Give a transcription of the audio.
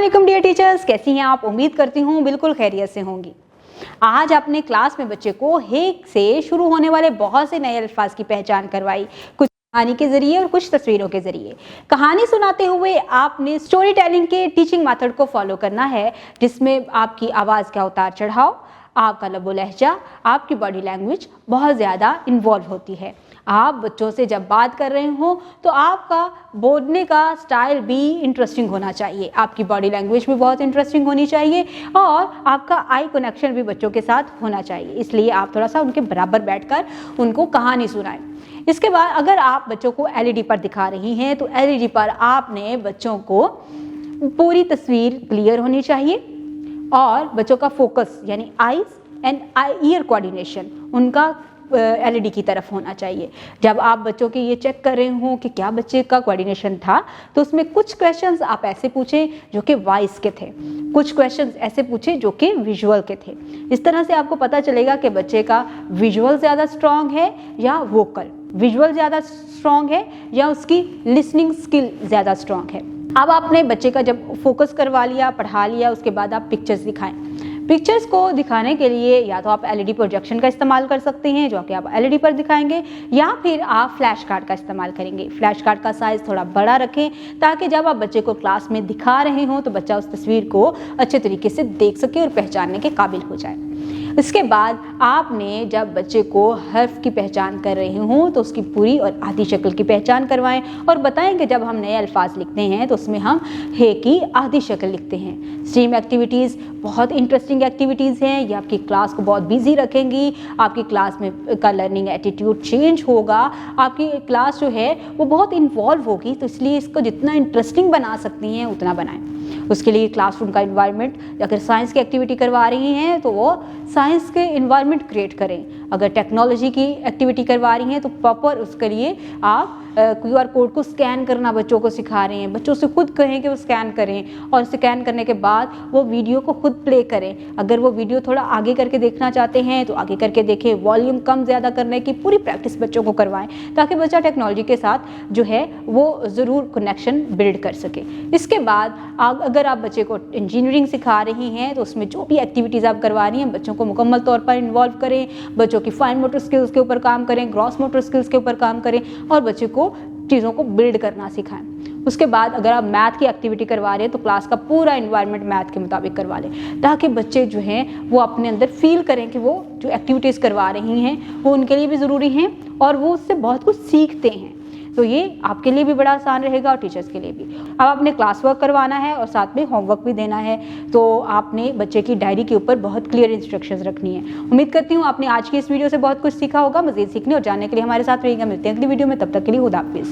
अस्सलामुअलैकुम dear teachers, कैसी हैं आप? उम्मीद करती हूँ बिल्कुल खैरियत से होंगी। आज अपने क्लास में बच्चे को हेक से शुरू होने वाले बहुत से नए अल्फाज की पहचान करवाई, कुछ कहानी के जरिए और कुछ तस्वीरों के जरिए। कहानी सुनाते हुए आपने स्टोरी टेलिंग के टीचिंग मेथड को फॉलो करना है, जिसमें आपकी आवाज़ का उतार चढ़ाव, आपका लबो लहजा, आपकी बॉडी लैंग्वेज बहुत ज़्यादा इन्वॉल्व होती है। आप बच्चों से जब बात कर रहे हो तो आपका बोलने का स्टाइल भी इंटरेस्टिंग होना चाहिए, आपकी बॉडी लैंग्वेज भी बहुत इंटरेस्टिंग होनी चाहिए और आपका आई कनेक्शन भी बच्चों के साथ होना चाहिए। इसलिए आप थोड़ा सा उनके बराबर बैठकर उनको कहानी सुनाएं। इसके बाद अगर आप बच्चों को एलईडी पर दिखा रही हैं तो एलईडी पर आपने बच्चों को पूरी तस्वीर क्लियर होनी चाहिए और बच्चों का फोकस यानी आईज एंड ईयर कोऑर्डिनेशन उनका एलईडी की तरफ होना चाहिए। जब आप बच्चों के ये चेक कर रहे हो कि क्या बच्चे का कोऑर्डिनेशन था, तो उसमें कुछ क्वेश्चंस आप ऐसे पूछें जो कि वॉइस के थे, कुछ क्वेश्चंस ऐसे पूछे जो कि विजुअल के थे। इस तरह से आपको पता चलेगा कि बच्चे का विजुअल ज़्यादा स्ट्रॉन्ग है या वोकल, विजुअल ज़्यादा स्ट्रॉन्ग है या उसकी लिसनिंग स्किल ज़्यादा स्ट्रॉन्ग है। अब आपने बच्चे का जब फोकस करवा लिया, पढ़ा लिया, उसके बाद आप पिक्चर्स दिखाएं। पिक्चर्स को दिखाने के लिए या तो आप एलईडी प्रोजेक्शन का इस्तेमाल कर सकते हैं, जो कि आप एलईडी पर दिखाएंगे, या फिर आप फ्लैश कार्ड का इस्तेमाल करेंगे। फ्लैश कार्ड का साइज़ थोड़ा बड़ा रखें ताकि जब आप बच्चे को क्लास में दिखा रहे हों तो बच्चा उस तस्वीर को अच्छे तरीके से देख सके और पहचानने के काबिल हो जाए। इसके बाद आपने जब बच्चे को हर्फ की पहचान कर रहे हों तो उसकी पूरी और आधी शक्ल की पहचान करवाएं और बताएं कि जब हम नए अल्फाज लिखते हैं तो उसमें हम हे की आधी शक्ल लिखते हैं। स्ट्रीम एक्टिविटीज़ बहुत इंटरेस्टिंग एक्टिविटीज़ हैं, ये आपकी क्लास को बहुत बिजी रखेंगी, आपकी क्लास में का लर्निंग एटीट्यूड चेंज होगा, आपकी क्लास जो है वो बहुत इन्वॉल्व होगी। तो इसलिए इसको जितना इंटरेस्टिंग बना सकती हैं उतना बनाएं। उसके लिए क्लासरूम का इन्वायरमेंट, अगर साइंस की एक्टिविटी करवा रही हैं तो वो साइंस के इन्वायरमेंट क्रिएट करें। अगर टेक्नोलॉजी की एक्टिविटी करवा रही हैं तो प्रॉपर उसके लिए आप QR कोड को स्कैन करना बच्चों को सिखा रहे हैं। बच्चों से खुद कहें कि वो स्कैन करें और स्कैन करने के बाद वो वीडियो को खुद प्ले करें। अगर वो वीडियो थोड़ा आगे करके देखना चाहते हैं तो आगे करके देखें। वॉल्यूम कम ज़्यादा करने की पूरी प्रैक्टिस बच्चों को करवाएं ताकि बच्चा टेक्नोलॉजी के साथ जो है वो ज़रूर कनेक्शन बिल्ड कर सके। इसके बाद अगर आप बच्चे को इंजीनियरिंग सिखा रही हैं तो उसमें जो भी एक्टिविटीज़ आप करवा रही हैं बच्चों को मुकम्मल तौर पर इन्वॉल्व करें, बच्चों की फाइन मोटर स्किल्स के ऊपर काम करें, ग्रॉस मोटर स्किल्स के ऊपर काम करें और बच्चे को चीज़ों को बिल्ड करना सिखाएं। उसके बाद अगर आप मैथ की एक्टिविटी करवा रहे हैं तो क्लास का पूरा इन्वायरमेंट मैथ के मुताबिक करवा लें ताकि बच्चे जो हैं वो अपने अंदर फील करें कि वो जो एक्टिविटीज़ करवा रही हैं वो उनके लिए भी ज़रूरी हैं और वो उससे बहुत कुछ सीखते हैं। तो ये आपके लिए भी बड़ा आसान रहेगा और टीचर्स के लिए भी। अब आपने क्लास वर्क करवाना है और साथ में होमवर्क भी देना है, तो आपने बच्चे की डायरी के ऊपर बहुत क्लियर इंस्ट्रक्शंस रखनी है। उम्मीद करती हूँ आपने आज की इस वीडियो से बहुत कुछ सीखा होगा। मज़ीद सीखने और जानने के लिए हमारे साथ रहिएगा। मिलते हैं अगली वीडियो में, तब तक के लिए खुदा हाफिज़।